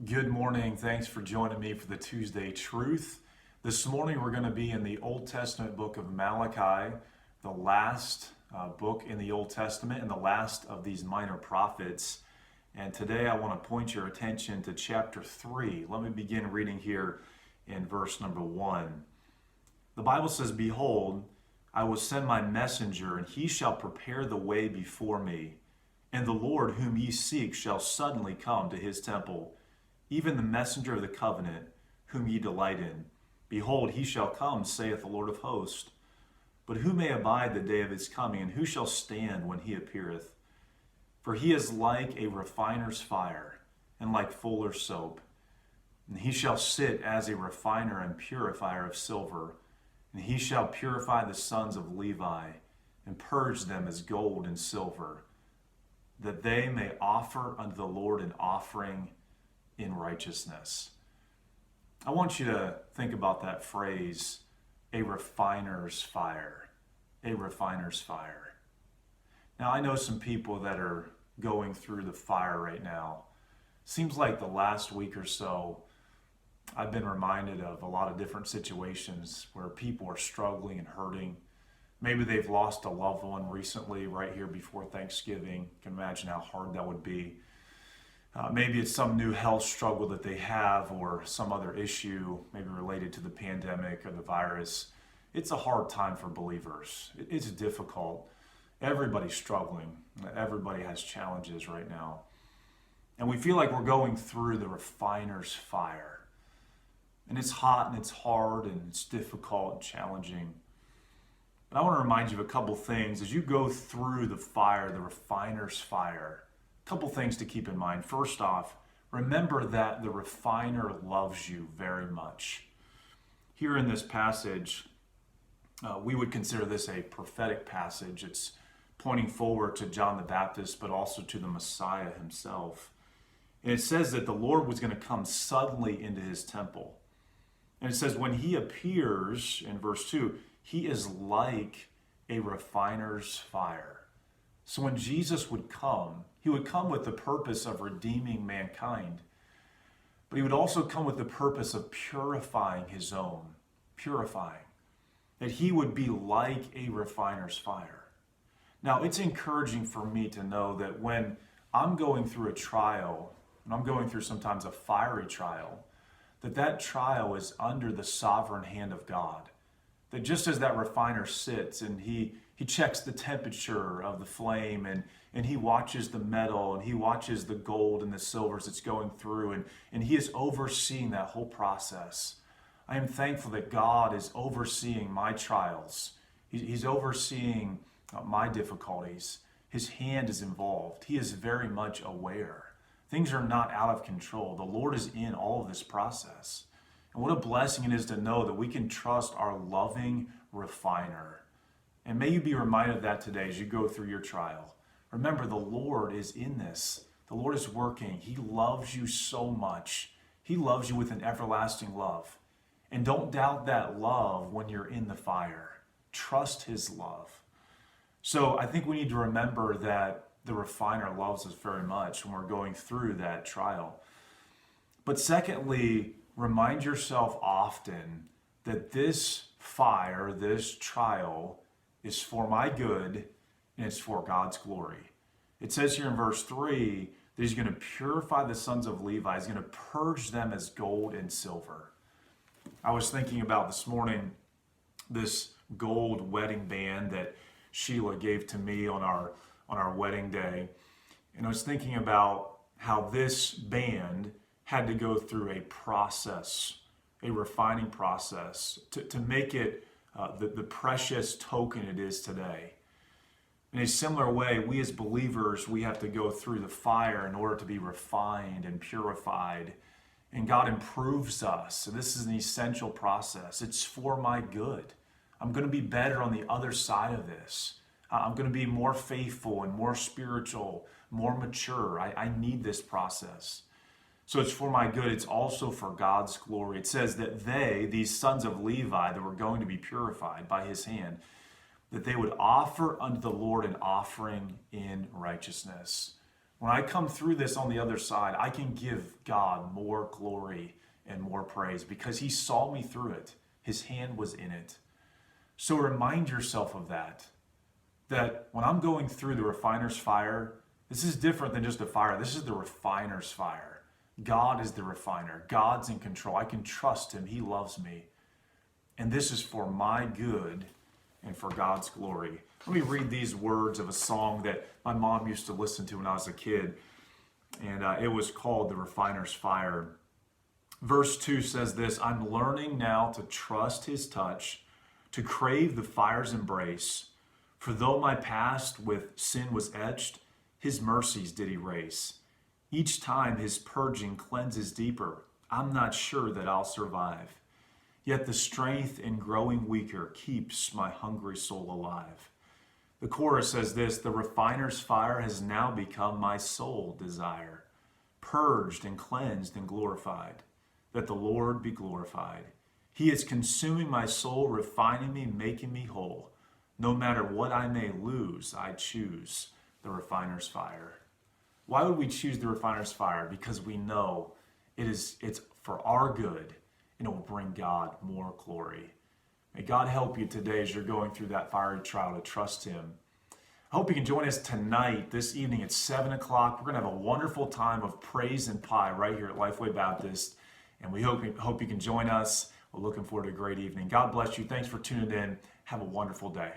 Good morning. Thanks for joining me for the Tuesday Truth. This morning we're going to be in the Old Testament book of Malachi, the last book in the Old Testament and the last of these minor prophets. And today I want to point your attention to chapter 3. Let me begin reading here in verse number 1. The Bible says, "Behold, I will send my messenger, and he shall prepare the way before me. And the Lord whom ye seek shall suddenly come to his temple. Even the messenger of the covenant, whom ye delight in. Behold, he shall come, saith the Lord of hosts. But who may abide the day of his coming, and who shall stand when he appeareth? For he is like a refiner's fire, and like fuller's soap. And he shall sit as a refiner and purifier of silver. And he shall purify the sons of Levi, and purge them as gold and silver, that they may offer unto the Lord an offering in righteousness." I want you to think about that phrase, a refiner's fire. A refiner's fire. Now, I know some people that are going through the fire right now. Seems like the last week or so, I've been reminded of a lot of different situations where people are struggling and hurting. Maybe they've lost a loved one recently, right here before Thanksgiving. You can imagine how hard that would be. Maybe it's some new health struggle that they have, or some other issue, maybe related to the pandemic or the virus. It's a hard time for believers. It's difficult. Everybody's struggling. Everybody has challenges right now. And we feel like we're going through the refiner's fire. And it's hot and it's hard and it's difficult and challenging. But I want to remind you of a couple things as you go through the fire, the refiner's fire. Couple things to keep in mind. First off, remember that the refiner loves you very much. Here in this passage, we would consider this a prophetic passage. It's pointing forward to John the Baptist, but also to the Messiah himself. And it says that the Lord was going to come suddenly into his temple. And it says when he appears, in verse 2, he is like a refiner's fire. So when Jesus would come, he would come with the purpose of redeeming mankind, but he would also come with the purpose of purifying his own, purifying, that he would be like a refiner's fire. Now, it's encouraging for me to know that when I'm going through a trial, and I'm going through sometimes a fiery trial, that trial is under the sovereign hand of God. That just as that refiner sits and he checks the temperature of the flame and he watches the metal and he watches the gold and the silvers that's going through and he is overseeing that whole process. I am thankful that God is overseeing my trials. He's overseeing my difficulties. His hand is involved. He is very much aware. Things are not out of control. The Lord is in all of this process. And what a blessing it is to know that we can trust our loving refiner. And may you be reminded of that today as you go through your trial. Remember, the Lord is in this. The Lord is working. He loves you so much. He loves you with an everlasting love. And don't doubt that love when you're in the fire. Trust his love. So I think we need to remember that the refiner loves us very much when we're going through that trial. But secondly, remind yourself often that this fire, this trial, is for my good and it's for God's glory. It says here in verse 3 that he's going to purify the sons of Levi. He's going to purge them as gold and silver. I was thinking about this morning this gold wedding band that Sheila gave to me on our wedding day. And I was thinking about how this band had to go through a process, a refining process to make it the precious token it is today. In a similar way, we as believers, we have to go through the fire in order to be refined and purified. And God improves us. So this is an essential process. It's for my good. I'm going to be better on the other side of this. I'm going to be more faithful and more spiritual, more mature. I need this process. So it's for my good. It's also for God's glory. It says that these sons of Levi that were going to be purified by his hand, that they would offer unto the Lord an offering in righteousness. When I come through this on the other side, I can give God more glory and more praise because he saw me through it. His hand was in it. So remind yourself of that. That when I'm going through the refiner's fire, this is different than just a fire. This is the refiner's fire. God is the refiner. God's in control. I can trust him. He loves me. And this is for my good and for God's glory. Let me read these words of a song that my mom used to listen to when I was a kid. And it was called The Refiner's Fire. Verse 2 says this, I'm learning now to trust his touch, to crave the fire's embrace. For though my past with sin was etched, his mercies did erase. Each time his purging cleanses deeper, I'm not sure that I'll survive. Yet the strength in growing weaker keeps my hungry soul alive. The chorus says this, the refiner's fire has now become my sole desire, purged and cleansed and glorified, that the Lord be glorified. He is consuming my soul, refining me, making me whole. No matter what I may lose, I choose the refiner's fire. Why would we choose the refiner's fire? Because we know it's for our good and it will bring God more glory. May God help you today as you're going through that fiery trial to trust him. I hope you can join us tonight, this evening at 7 o'clock. We're going to have a wonderful time of praise and pie right here at Lifeway Baptist. And we hope you can join us. We're looking forward to a great evening. God bless you. Thanks for tuning in. Have a wonderful day.